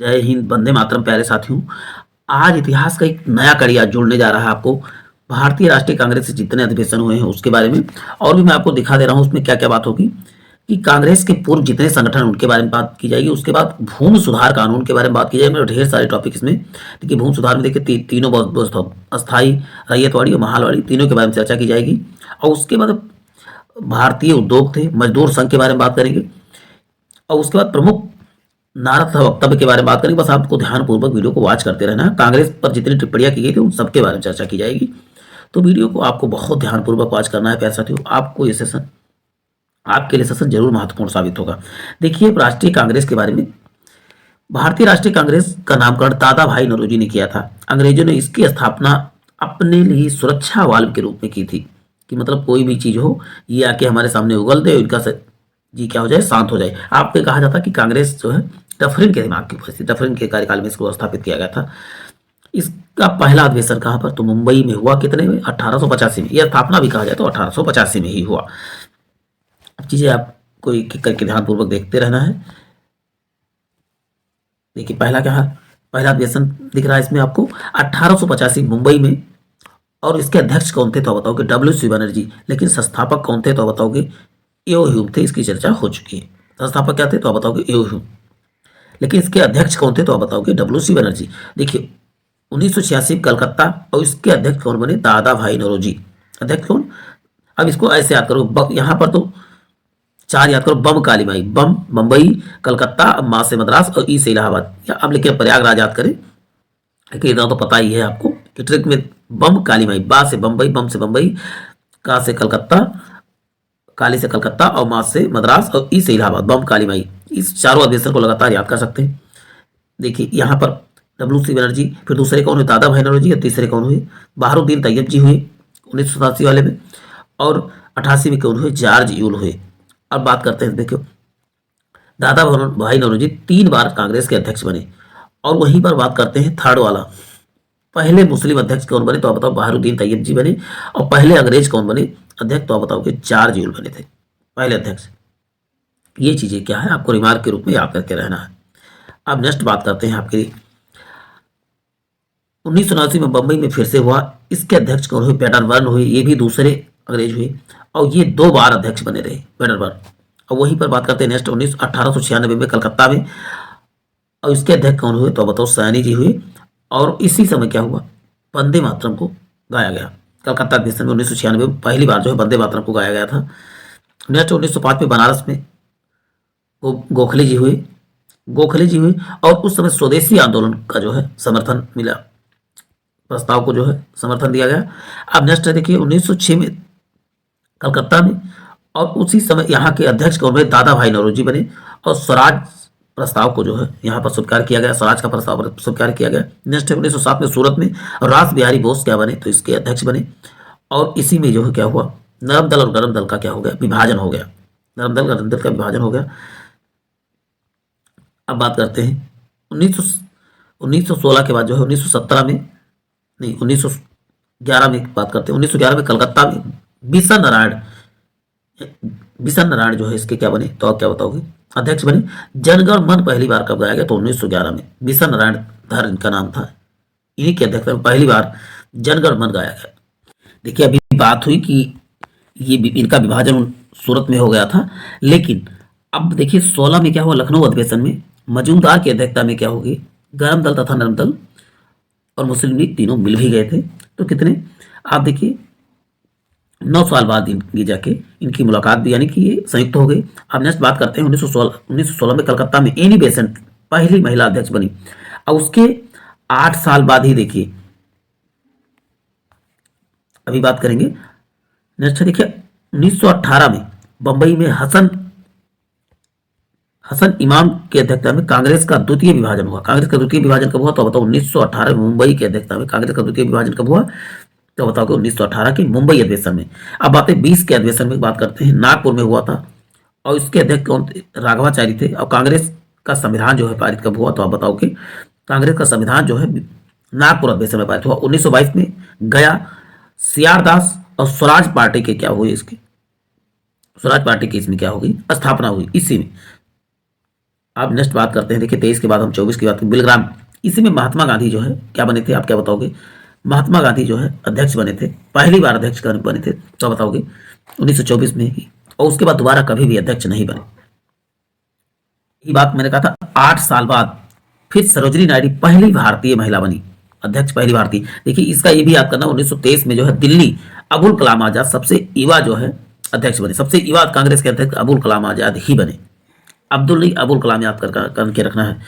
जय हिंद, वंदे मातरम। प्यारे साथियों, आज इतिहास का एक नया कड़ी जुड़ने जा रहा है आपको। भारतीय राष्ट्रीय कांग्रेस से जितने अधिवेशन हुए हैं उसके बारे में, और भी मैं आपको दिखा दे रहा हूँ उसमें क्या क्या बात होगी। कि कांग्रेस के पूर्व जितने संगठन उनके बारे में बात की जाएगी। उसके बाद भूमि सुधार कानून के बारे में बात की जाएगी। ढेर सारे टॉपिक इसमें। देखिए, भूमि सुधार में देखिए तीनों बहुत अस्थायी, रैयतवाड़ी और महालवाड़ी, तीनों के बारे में चर्चा की जाएगी। और उसके बाद भारतीय उद्योग थे, मजदूर संघ के बारे में बात करेंगे। और उसके बाद प्रमुख नारा तथा वक्तव्य के बारे में बात करेंगे। बस आपको ध्यानपूर्वक वीडियो को वॉच करते रहना है। कांग्रेस पर जितनी टिप्पणियां की गई थी उन सबके बारे में चर्चा की जाएगी। तो वीडियो को आपको बहुत ध्यानपूर्वक वॉच करना है प्यारे साथियों। आपको ये सेशन, आपके लिए सेशन जरूर महत्वपूर्ण साबित होगा। देखिए, राष्ट्रीय कांग्रेस के बारे में। भारतीय राष्ट्रीय कांग्रेस का नामकरण दादा भाई नौरोजी ने किया था। अंग्रेजों ने इसकी स्थापना अपने लिए सुरक्षा वाल्व के रूप में की थी। कि मतलब कोई भी चीज हो, ये आके हमारे सामने उगल दे, इनका जी क्या हो जाए, शांत हो जाए। आपको कहा जाता कि कांग्रेस जो है डफरिन के दिमाग की उपस्थिति, डफरिन के कार्यकाल में इसको स्थापित किया गया था। इसका पहला अधिवेशन कहाँ पर, तो मुंबई में हुआ। कितने में, 1885 में। यह स्थापना भी कहा जाए तो 1885 में ही हुआ। चीजें आपको एक एक करके ध्यानपूर्वक देखते रहना है। देखिए, पहला क्या है, पहला अधिवेशन दिख रहा है इसमें आपको 1885 मुंबई में। और इसके अध्यक्ष कौन थे तो बताओगे, डब्ल्यू सी बनर्जी। लेकिन संस्थापक कौन थे तो बताओगे, एओ ह्यूम थे। इसकी चर्चा हो चुकी है। संस्थापक क्या थे तो बताओगे, एओ ह्यूम। लेकिन इसके अध्यक्ष कौन थे तो बताओगे, डब्ल्यू सी बनर्जी। देखिए, 1986 कलकत्ता, और इसके अध्यक्ष कौन बने, दादा भाई नौरोजी। अध्यक्ष कौन, अब इसको ऐसे याद करो। यहां पर तो चार याद करो, बम काली माई, बम मुंबई, कलकत्ता, मां से मद्रास और ई से इलाहाबाद। या अब लिखे प्रयागराज याद करें, इतना तो पता ही है आपको कि ट्रिक में बम काली माई, बा से बम्बई, बम से बम्बई, का से कलकत्ता, काली से कलकत्ता और मां से मद्रास और ई से इलाहाबाद, बम काली माई। इस चारों अधिवेशन को लगातार याद कर सकते हैं। देखिए, यहाँ पर डब्ल्यू सी बनर्जी, फिर दूसरे कौन हुए, दादा भाई नौरोजी, और तीसरे कौन हुए, बहारुद्दीन तैयब जी हुए 1987 वाले में। और 88 में कौन हुए, जॉर्ज यूल हुए। अब बात करते हैं, देखो, दादा भाई नौरोजी 3 बार कांग्रेस के अध्यक्ष बने। और वहीं पर बात करते हैं थर्ड वाला, पहले मुस्लिम अध्यक्ष कौन बने तो आप बताओ, बहारुद्दीन तैयब जी बने। और पहले अंग्रेज कौन बने अध्यक्ष तो आप बताओगे, जॉर्ज यूल बने थे पहले अध्यक्ष। ये चीजें क्या है, आपको रिमार्क के रूप में याद करके रहना है। अब नेक्स्ट बात करते हैं आपके 1979 में बंबई में फिर से हुआ। इसके अध्यक्ष कौन हुए, पैटरबर्न हुए। ये भी दूसरे अंग्रेज हुए। और ये 2 बार अध्यक्ष बने रहे, पैटरबर्न। और वहीं पर बात करते हैं नेक्स्ट 1896 में कलकत्ता में। और इसके अध्यक्ष कौन हुए तो बताओ, सैनी जी हुए। और इसी समय क्या हुआ, वंदे मातरम को गाया गया। कलकत्ता अधिवेशन में 1996 में पहली बार जो है वंदे मातरम को गाया गया था। नेक्स्ट 1905 में बनारस में गोखले जी हुए, गोखले जी हुए। और उस समय स्वदेशी आंदोलन का जो है समर्थन मिला, प्रस्ताव को जो है समर्थन दिया गया। अब नेक्स्ट है, देखिए 1906 में कलकत्ता में। और उसी समय यहाँ के अध्यक्ष कौन बने, दादा भाई नौरोजी बने। और स्वराज प्रस्ताव को जो है यहाँ पर स्वीकार किया गया, स्वराज का प्रस्ताव स्वीकार किया गया। नेक्स्ट है 1907 में सूरत में रास बिहारी बोस क्या बने तो इसके अध्यक्ष बने। और इसी में जो है क्या हुआ, नरम दल और गरम दल का क्या हो गया, विभाजन हो गया। नरम दल गरम दल का विभाजन हो गया। अब बात करते हैं 1916 के बाद जो है 1917 में, नहीं 1911 में बात करते हैं। 1911 में कलकत्ता में बिशन नारायण, बिशन नारायण जो है इसके क्या बने तो आप क्या बताओगे, अध्यक्ष बने। जनगण मन पहली बार कब गाया गया तो 1911 में। बिशन नारायण धर इनका नाम था। इन्हीं के अध्यक्ष में पहली बार जनगण मन गाया गया। देखिए, अभी बात हुई कि ये इनका विभाजन सूरत में हो गया था। लेकिन अब देखिए 16 में क्या हुआ, लखनऊ अधिवेशन में मजूमदार की अध्यक्षता में क्या होगी, गरम दल तथा नरम दल और मुस्लिम लीग तीनों मिल भी गए थे। तो कितने, आप देखिए 9 साल बाद इनकी जाके इनकी मुलाकात भी, यानी कि ये संयुक्त हो गई। अब नेक्स्ट बात करते हैं 1916 में कलकत्ता में एनी बेसेंट पहली महिला अध्यक्ष बनी। और उसके 8 साल बाद ही देखिए, अभी बात करेंगे नेक्स्ट, देखिए 1918 में बंबई में हसन इमाम की अध्यक्षता में कांग्रेस का द्वितीय विभाजन हुआ। कांग्रेस का द्वितीय विभाजन कब हुआ तो बताओ, 1918 में मुंबई की अध्यक्षता में कांग्रेस का द्वितीय विभाजन कब हुआ तो बताओगे 1918 के मुंबई अधिवेशन में। अब बातें 20 के अधिवेशन में बात करते हैं, नागपुर में हुआ था। और इसके अध्यक्ष कौन थे, राघवाचारी थे। और कांग्रेस का संविधान जो है पारित कब हुआ तो आप बताओगे, कांग्रेस का संविधान जो है नागपुर अधिवेशन में पारित हुआ 1922 में। गया सियार दास और स्वराज पार्टी के क्या हुए, इसके स्वराज पार्टी की इसमें क्या होगी, स्थापना हुई इसी में। आप नेक्स्ट बात करते हैं, देखिए 23 के बाद हम 24 की बात करें, बिलग्राम। इसी में महात्मा गांधी जो है क्या बने थे, आप क्या बताओगे? महात्मा गांधी जो है अध्यक्ष बने थे, पहली बार अध्यक्ष बने थे, तो बताओगे 1924 में ही, और उसके बाद दोबारा कभी भी अध्यक्ष नहीं बने। यही बात मैंने कहा था, 8 साल बाद फिर सरोजिनी नायडू पहली भारतीय महिला बनी अध्यक्ष, पहली भारतीय। देखिए इसका ये भी याद करना, 1923 में जो है दिल्ली अबुल कलाम आजाद सबसे युवा जो है अध्यक्ष बने, सबसे युवा कांग्रेस के अध्यक्ष अबुल कलाम आजाद ही बने, अब्दुल नहीं अबुल कलाम याद करके रखना है।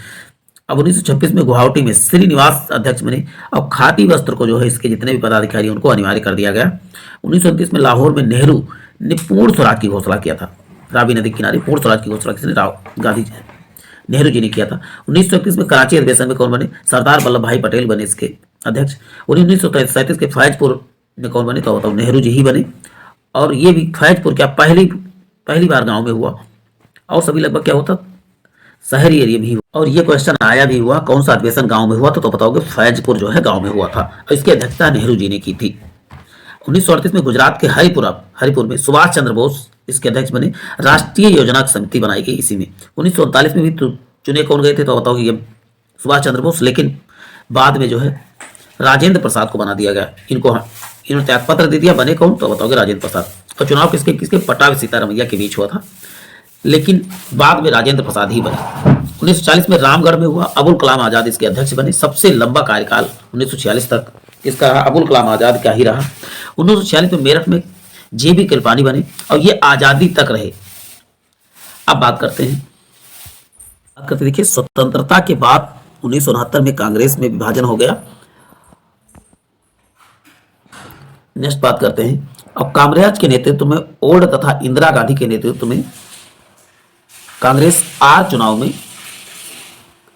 अब 1926 में गुवाहाटी में श्रीनिवास अध्यक्ष बने, और खादी वस्त्र को जो है इसके जितने भी पदाधिकारी उनको अनिवार्य कर दिया गया। 1929 में लाहौर में नेहरू ने पूर्ण स्वराज की घोषणा किया था, रावी नदी किनारे पूर्ण स्वराज की घोषणा किसने, गांधी जी नेहरू जी ने किया था। 1931 में कराची अधिवेशन में कौन बने, सरदार वल्लभ भाई पटेल बने इसके अध्यक्ष। 1937 के फैजपुर में कौन बने, तो बताओ नेहरू जी ही बने। और ये भी फैजपुर क्या पहली बार गांव में हुआ, और सभी लगभग क्या होता शहरी एरिया भी हुआ। और ये क्वेश्चन आया भी हुआ, कौन सा अधिवेशन गांव में हुआ, तो बताओगे फैजपुर जो है गांव में हुआ था, और इसकी अध्यक्षता नेहरू जी ने की थी। 1938 में गुजरात के हरिपुर में सुभाष चंद्र बोस इसके अध्यक्ष बने, राष्ट्रीय योजना समिति बनाई गई इसी में। 1939 में भी चुने कौन गए थे, तो बताओगे ये सुभाष चंद्र बोस, लेकिन बाद में जो है राजेंद्र प्रसाद को बना दिया गया, इन्होंने त्याग पत्र दे दिया, बने कौन, तो बताओगे राजेंद्र प्रसाद। और चुनाव किसके पटाभी सीतारमैया के बीच हुआ था, लेकिन बाद में राजेंद्र प्रसाद ही बने। 1940 में रामगढ़ में हुआ, अबुल कलाम आजाद इसके अध्यक्ष बने, सबसे लंबा कार्यकाल 1946 तक इसका रहा, अबुल कलाम आजाद का ही रहा। 1946 में मेरठ में जेबी कृपलानी बने, और ये आजादी तक रहे। अब बात करते देखिए स्वतंत्रता के बाद 1969 में कांग्रेस में विभाजन हो गया। नेक्स्ट बात करते हैं, और कामराज के नेतृत्व में ओल्ड तथा इंदिरा गांधी के नेतृत्व में कांग्रेस चुनाव में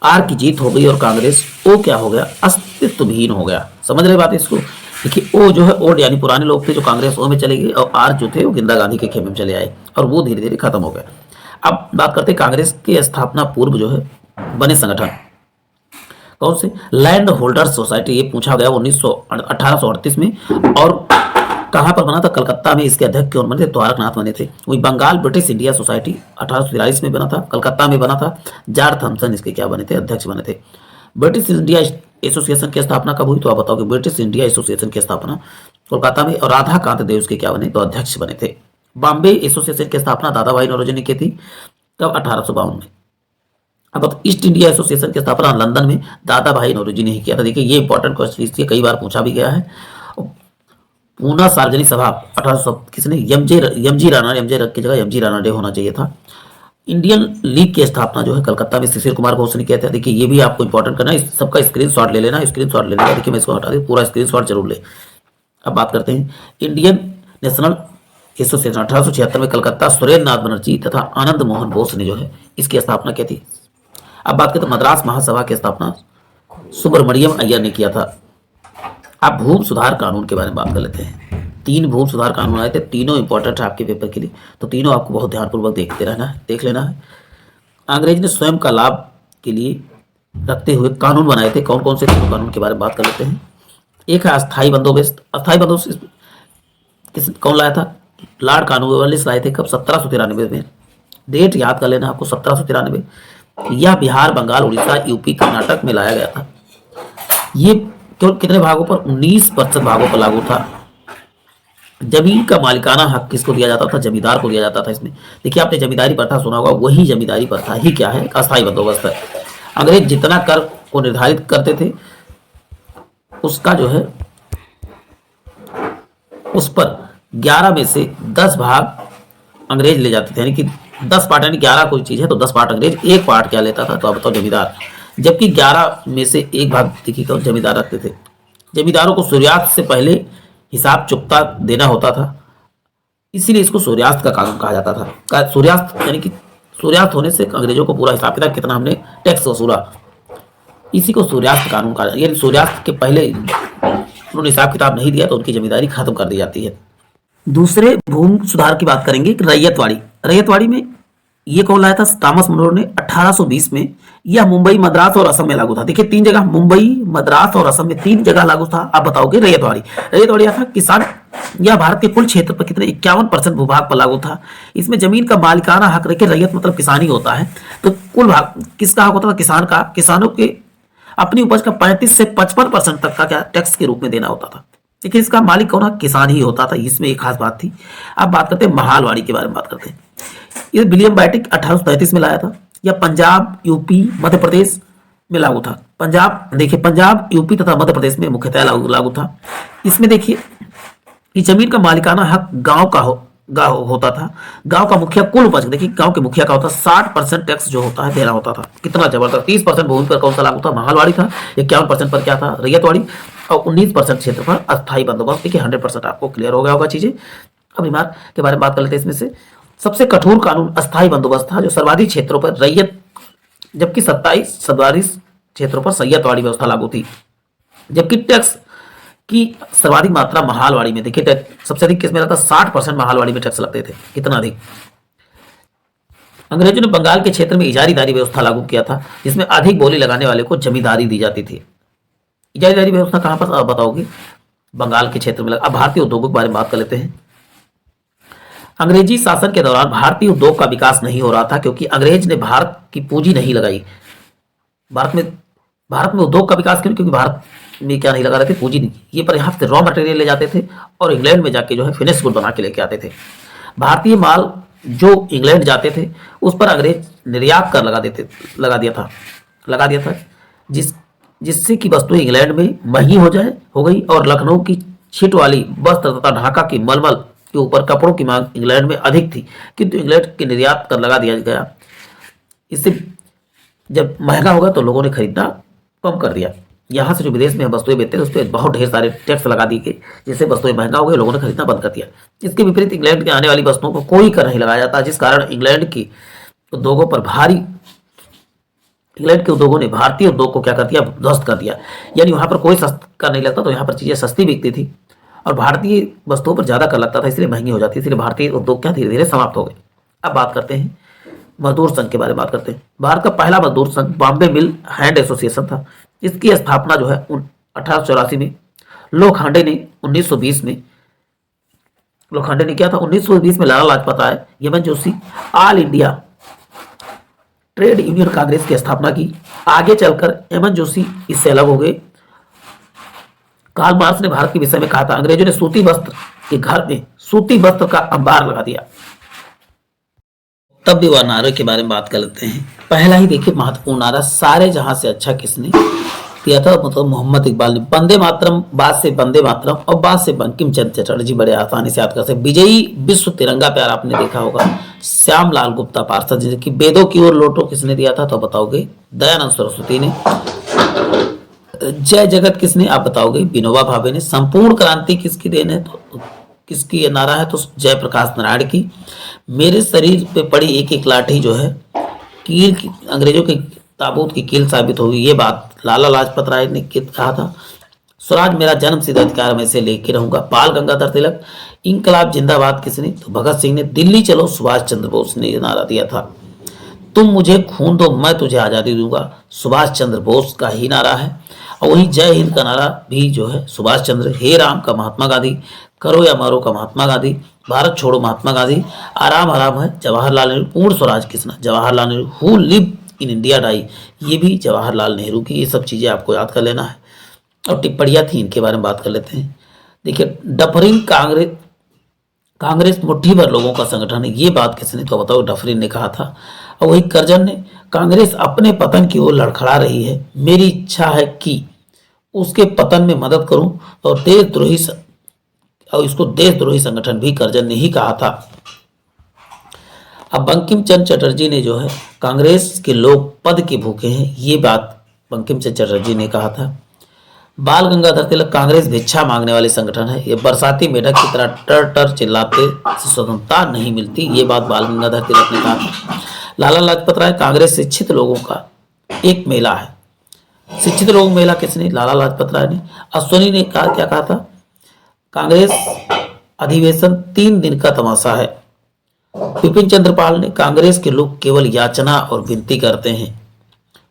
आर की जीत हो गई, और कांग्रेस ओ क्या हो गया, अस्तित्वहीन हो गया। समझ रहे बात इसको? देखिए ओ जो है ओल्ड यानी पुराने लोग थे जो कांग्रेस ओ में चले गए, और आर जो थे वो इंदिरा गांधी के खेमे में चले आए, और वो धीरे धीरे खत्म हो गया। अब बात करते हैं कांग्रेस की स्थापना पूर्व जो है बने संगठन कौन से, लैंड होल्डर्स सोसाइटी, ये पूछा गया 1838 में, और कहाँ पर बना था, कलकत्ता में। इसके अध्यक्ष कौन बने थे, द्वारकनाथ बने थे। वही बंगाल ब्रिटिश इंडिया सोसाइटी 1843 में बना था, कलकत्ता में बना था। जॉर्ज थॉमसन इसके क्या बने थे, अध्यक्ष बने थे। ब्रिटिश इंडिया एसोसिएशन की स्थापना कब हुई, तो आप बताओगे ब्रिटिश इंडिया एसोसिएशन की स्थापना कोलकाता में, और राधा कांत देव उसके क्या बने, तो अध्यक्ष बने थे। बॉम्बे एसोसिएशन की स्थापना दादा भाई नौरोजी ने की थी, कब, 1852 में। अब ईस्ट इंडिया एसोसिएशन की स्थापना लंदन में दादा भाई नौरोजी ने ही किया था। देखिए ये इंपॉर्टेंट क्वेश्चन, इसलिए कई बार पूछा भी गया है। पूना सार्वजनिक सभा 1800 किसने, यमजी राणा की जगह यमजी राणा डे होना चाहिए था। इंडियन लीग की स्थापना जो है कलकत्ता में शिशिर कुमार घोष ने किया था। देखिए ये भी आपको इंपॉर्टेंट करना है, सबका स्क्रीनशॉट ले लेना, स्क्रीनशॉट ले लेना। देखिए मैं इसको हटा दूं, पूरा स्क्रीनशॉट जरूर ले। अब बात करते हैं इंडियन नेशनल एसोसिएशन 1876 में कलकत्ता सुरेंद्र नाथ बनर्जी तथा आनंद मोहन बोस ने जो है इसकी स्थापना की थी। अब बात करते हैं मद्रास महासभा की स्थापना सुब्रमण्यम अय्यर ने किया था। अब भूमि सुधार कानून के बारे में बात कर लेते हैं। 3 भूमि सुधार कानून आए थे, तीनों इंपॉर्टेंट है आपके पेपर के लिए, तो तीनों आपको बहुत ध्यानपूर्वक देख लेना है। अंग्रेज ने स्वयं का लाभ के लिए रखते हुए कानून बनाए थे। कौन कौन से तीनों कानून के बारे में बात कर लेते हैं। एक है अस्थायी बंदोबस्त। अस्थायी बंदोबस्त कौन लाया था, लॉर्ड कॉर्नवालिस लाए थे, कब, 1793 में। डेट याद कर लेना आपको, 1793। यह बिहार, बंगाल, उड़ीसा, यूपी, कर्नाटक में लाया गया था। ये केवल कितने भागों पर, 19% भागों पर लागू था। जमीन का मालिकाना हक किसको दिया जाता था, जमींदार को दिया जाता था। इसमें देखिए आपने जमींदारी प्रथा सुना होगा, वही जमींदारी प्रथा ही क्या है, अस्थायी बंदोबस्त है। अंग्रेज जितना कर को निर्धारित करते थे उसका जो है उस पर 11 में से 10 भाग अंग्रेज ले जाते थे, यानी कि 10 पार्ट, यानी 11 कोई चीज है तो 10 पार्ट अंग्रेज, 1 पार्ट क्या लेता था, तो आप बताओ जमींदार। जबकि 11 में से 1 भाग देखिए कौन, जमींदार रखते थे। जमींदारों को सूर्यास्त से पहले हिसाब चुकता देना होता था, इसीलिए इसको सूर्यास्त का कानून कहा जाता था। सूर्यास्त यानी कि सूर्यास्त होने से अंग्रेजों को पूरा हिसाब किताब कितना हमने टैक्स वसूला, इसी को सूर्यास्त कानून कहा जाता है। यानी सूर्यास्त के पहले उन्होंने हिसाब किताब नहीं दिया तो उनकी जमींदारी खत्म कर दी जाती है। दूसरे भूमि सुधार की बात करेंगे, रैयतवाड़ी। रैयतवाड़ी में ये कौन लाया था, थॉमस मुनरो ने 1820 में यह मुंबई, मद्रास और असम में लागू था। देखिए 3 जगह, मुंबई, मद्रास और असम में 3 जगह लागू था। आप बताओगे रैयतवाड़ी। रैयतवाड़ी था किसान, यह भारत के कुल क्षेत्र पर कितने 51% भूभाग पर लागू था। इसमें जमीन का मालिकाना हक रखे, रैयत मतलब किसान ही होता है। तो कुल भाग किसका हक होता था? किसान का। किसानों के अपनी उपज का 35 से 55% तक का क्या टैक्स के रूप में देना होता था। देखिए इसका मालिक कौन? किसान ही होता था। इसमें एक खास बात थी। अब बात करते हैं महालवाड़ी के बारे में बात करते हैं। ये विलियम बैटिक 1833 में लाया था। यह पंजाब, यूपी, मध्य प्रदेश में लागू था। पंजाब, देखिए पंजाब, यूपी तथा मध्य प्रदेश में मुख्यतः लागू था। इसमें देखिए कि जमीन का मालिकाना हक गांव होता था। गांव का मुखिया कुल उपज, देखिए गांव के मुखिया का होता 60% टैक्स जो होता है देना होता था। कितना जबरदस्त। 30% भूमि पर कौन सा लागू था? महालवाड़ी था। 51% पर क्या था? रैयतवाड़ी। और 19% क्षेत्र पर अस्थायी बंदोबस्त। देखिए 100% आपको क्लियर हो गया होगा चीजें। अब बीमार के बारे में बात कर लेते हैं। इसमें से सबसे कठोर कानून अस्थायी बंदोबस्त था, जो सर्वाधिक क्षेत्रों पर रैयत, जबकि 27 सर्वाधिक क्षेत्रों पर सैयदवाड़ी व्यवस्था लागू थी। जबकि टैक्स की सर्वाधिक मात्रा महालवाड़ी में, देखिए सबसे अधिक किस में रहता? 60% महालवाड़ी में टैक्स लगते थे। कितना अधिक। अंग्रेजों ने बंगाल के क्षेत्र में इजारीदारी व्यवस्था लागू किया था, जिसमें अधिक बोली लगाने वाले को जमींदारी दी जाती थी। इजारीदारी व्यवस्था कहां पर? आप बताओगे बंगाल के क्षेत्र में। अब भारतीय उद्योगों के बारे में बात कर लेते हैं। अंग्रेजी शासन के दौरान भारतीय उद्योग का विकास नहीं हो रहा था, क्योंकि अंग्रेज ने भारत की पूंजी नहीं लगाई। भारत में उद्योग का विकास क्यों? क्योंकि भारत में क्या नहीं लगा रहे थे? पूंजी नहीं। ये पर यहाँ से रॉ मटेरियल ले जाते थे और इंग्लैंड में जाके जो है फिनिश गुड बना के लेके आते थे। भारतीय माल जो इंग्लैंड जाते थे उस पर अंग्रेज निर्यात कर लगा दिया था, जिससे कि वस्तुएं इंग्लैंड में महंगी हो गई। और लखनऊ की छिट वाली वस्त्र तथा ढाका की मलमल के ऊपर कपड़ों की मांग इंग्लैंड में अधिक थी, किंतु इंग्लैंड के निर्यात कर लगा दिया गया। इससे जब महंगा होगा तो लोगों ने खरीदना कम कर दिया। यहाँ से जो विदेश में हम वस्तुएं बेचते थे उस पर बहुत ढेर सारे टैक्स लगा दिए गए, जिससे वस्तुएं महंगा हो गई, लोगों ने खरीदना बंद कर दिया। इसके विपरीत इंग्लैंड के आने वाली वस्तुओं को कोई कर नहीं लगाया जाता, जिस कारण इंग्लैंड के उद्योगों ने भारतीय उद्योग को क्या कर दिया? ध्वस्त कर दिया। यानी वहां पर कोई सस्ता नहीं लगता, तो यहाँ पर चीजें सस्ती बिकती थी और भारतीय वस्तुओं पर ज्यादा कर लगता था, इसलिए महंगी हो जाती, इसलिए भारतीय उद्योग क्या धीरे धीरे समाप्त हो गए। अब बात करते हैं मजदूर संघ के बारे में बात करते हैं। भारत का पहला मजदूर संघ बॉम्बे मिल हैंड एसोसिएशन था। इसकी स्थापना जो है 1884 में लोखंडे ने 1920 में लोखंडे ने किया था। 1920 में लाला लाजपत राय, यमन Joshi, all India trade union Congress की स्थापना की। आगे चलकर यमन जोशी इससे अलग हो गए। कार्ल मार्क्स ने भारत के विषय में कहा था, अंग्रेजों ने सूती वस्त्र के घर में सूती वस्त्र का अंबार लगा दिया। तब भी वह नारे के बारे में बात कर लेते हैं। पहला ही देखिए महत्वपूर्ण नारा, सारे जहां से अच्छा किसने दिया था? मतलब मोहम्मद इकबाल ने। वंदे मातरम, बाद से वंदे मातरम और बाद से बंकिम चंद्र चटर्जी बड़े आसानी से याद कर सकते। विजयी विश्व तिरंगा प्यार आपने देखा होगा, श्यामलाल गुप्ता पार्षद। जिसकी वेदों की ओर लौटो किसने दिया था? तो बताओगे दयानंद सरस्वती ने। जय जगत किसने? आप बताओगे विनोबा भावे ने। संपूर्ण क्रांति किसकी देन है? तो किसकी ये नारा है? तो जयप्रकाश नारायण की। मेरे शरीर पे पड़ी एक एक लाठी जो है कील की, अंग्रेजों के ताबूत की कील साबित होगी, ये बात लाला लाजपत राय ने कहा था। स्वराज मेरा जन्म सिद्ध अधिकार, में से लेके रहूंगा, बाल गंगाधर तिलक। इंकलाब जिंदाबाद किसने? तो भगत सिंह ने। दिल्ली चलो सुभाष चंद्र बोस ने ये नारा दिया था। तुम मुझे खून दो मैं तुझे आजादी दूंगा, सुभाष चंद्र बोस का ही नारा है। और वही जय हिंद का नारा भी जो है सुभाष चंद्र। हे राम का महात्मा गांधी, करो या मारो का महात्मा गांधी, भारत छोड़ो महात्मा गांधी, आराम आराम है जवाहरलाल नेहरू। पूर्ण स्वराज किसना? Jawaharlal Nehru. Who live in India die, ये भी जवाहरलाल नेहरू की। ये सब चीजें आपको याद कर लेना है। और टिप्पणियां थी इनके बारे में बात कर लेते हैं। देखिए डफरिन कांग्रेस मुट्ठी भर लोगों का संगठन है, ये बात किसने? तो बताओ डफरिन ने कहा था। और वही करजन ने, कांग्रेस अपने पतन की ओर लड़खड़ा रही है, मेरी इच्छा है कि उसके पतन में मदद करूं। और इसको देशद्रोही संगठन भी करजन ने ही कहा था। अब बंकिम चंद्र चटर्जी ने जो है, कांग्रेस के लोग पद के भूखे हैं, ये बात बंकिम चंद्र चटर्जी ने कहा था। बाल गंगाधर तिलक, कांग्रेस भिक्षा मांगने वाले संगठन है, ये बरसाती मेढक की तरह टर टर चिल्लाते से स्वतंत्रता नहीं मिलती, ये बात बाल गंगाधर तिलक ने कहा था। लाला लाजपत राय, कांग्रेस शिक्षित लोगों का एक मेला है। शिक्षित लोग मेला किसने? लाला लाजपत राय ने। अश्वनी ने कहा, क्या कहा था? कांग्रेस अधिवेशन 3 दिन का तमाशा है। विपिन चंद्रपाल ने, कांग्रेस के लोग केवल याचना और विनती करते हैं।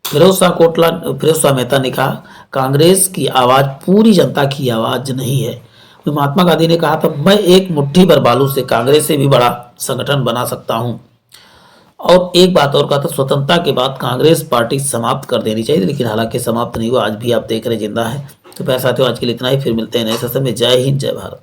फिरोज शाह मेहता ने कहा, कांग्रेस की आवाज पूरी जनता की आवाज नहीं है। तो महात्मा गांधी ने कहा था, मैं एक मुट्ठी भर बालू से कांग्रेस से भी बड़ा संगठन बना सकता हूं। और एक बात और कहा था, स्वतंत्रता के बाद कांग्रेस पार्टी समाप्त कर देनी चाहिए, लेकिन हालांकि समाप्त नहीं हुआ, आज भी आप देख रहे जिंदा है। तो प्यारे साथियों, आज के लिए इतना ही, फिर मिलते हैं नए सेशन में। जय हिंद, जय भारत।